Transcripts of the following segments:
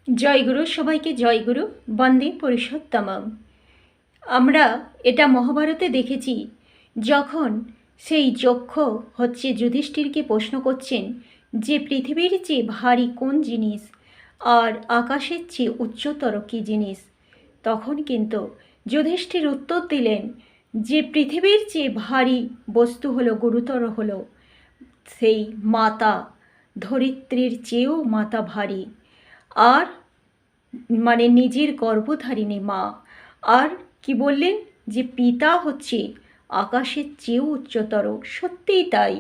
জয়গুরু, সবাইকে জয়গুরু। বন্দে পুরুষোত্তমম। আমরা এটা মহাভারতে দেখেছি, যখন সেই যক্ষ যুধিষ্ঠিরকে প্রশ্ন করছেন যে পৃথিবীর চেয়ে ভারী কোন জিনিস আর আকাশের চেয়ে উচ্চতর কী জিনিস, তখন কিন্তু যুধিষ্ঠির উত্তর দিলেন যে পৃথিবীর চেয়ে ভারী বস্তু হলো, গুরুতর হলো সেই মাতা, ধরিত্রীর চেয়েও মাতা ভারী। আর নিজের গর্ভধারিণী মা। আর কি বললেন যে পিতা হচ্ছে আকাশের চেয়েও উচ্চতর। সত্যিই তাই,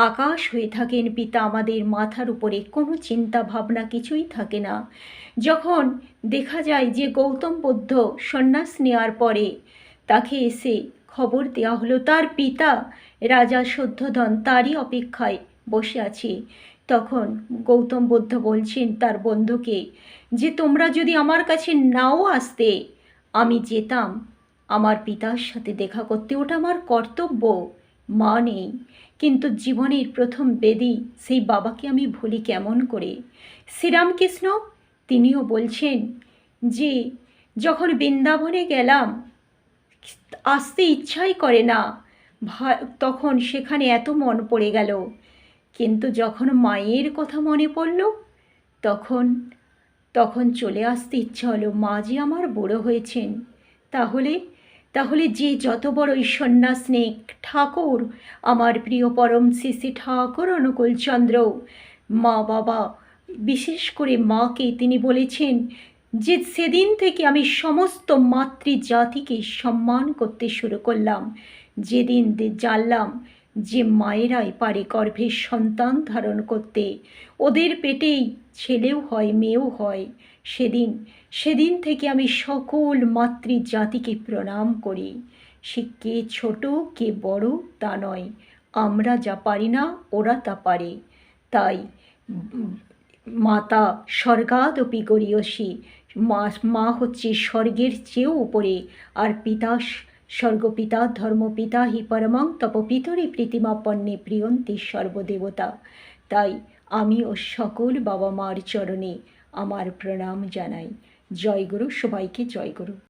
আকাশ হয়ে থাকেন পিতা আমাদের মাথার উপরে, কোনো চিন্তা ভাবনা কিছুই থাকে না। যখন দেখা যায় যে গৌতম বুদ্ধ সন্ন্যাস নেওয়ার পরে তাকে এসে খবর দেওয়া হলো তার পিতা রাজা শুদ্ধোধন তারই অপেক্ষায় বসে আছে, তখন গৌতম বুদ্ধ বলছেন তার বন্ধুকে যে তোমরা যদি আমার কাছে নাও আসতে, আমি যেতাম আমার পিতার সাথে দেখা করতে, ওটা আমার কর্তব্য। মা নেই, কিন্তু জীবনের প্রথম বেদি সেই বাবাকে আমি ভুলি কেমন করে। শ্রীরামকৃষ্ণ তিনিও বলছেন যে যখন বৃন্দাবনে গেলাম আসতে ইচ্ছাই করে না, তখন সেখানে এত মন পড়ে গেল, কিন্তু যখন মায়ের কথা মনে পড়ল তখন তখন চলে আসতে ইচ্ছা হলো। মা যে আমার বুড়ো হয়েছেন, তাহলে তাহলে যে যত বড়ই সন্ন্যাস নেক ঠাকুর, আমার প্রিয় পরম শ্রী ঠাকুর অনুকূলচন্দ্র, মা বাবা, বিশেষ করে মাকে তিনি বলেছেন যে সেদিন থেকে আমি সমস্ত মাতৃজাতিকে সম্মান করতে শুরু করলাম। যেদিন জানলাম যে মায়েরাই পারে গর্ভের সন্তান ধারণ করতে, ওদের পেটেই ছেলেও হয় মেয়েও হয়, সেদিন থেকে আমি সকল মাতৃজাতিকে প্রণাম করি। সে কে ছোট কে বড় তা নয়, আমরা যা পারি না ওরা তা পারে। তাই মাতা স্বর্গাদপি গরীয়সী, মা হচ্ছে স্বর্গের চেয়েও উপরে। আর পিতা স্বর্গপিতা ধর্মপিতা হি পরমং তপপিতরে প্রীতিমাপন্নে প্রিয়ন্তি সর্বদেবতা। তাই আমিও সকল বাবা মার চরণে আমার প্রণাম জানাই। জয়গুরু, সবাইকে জয়গুরু।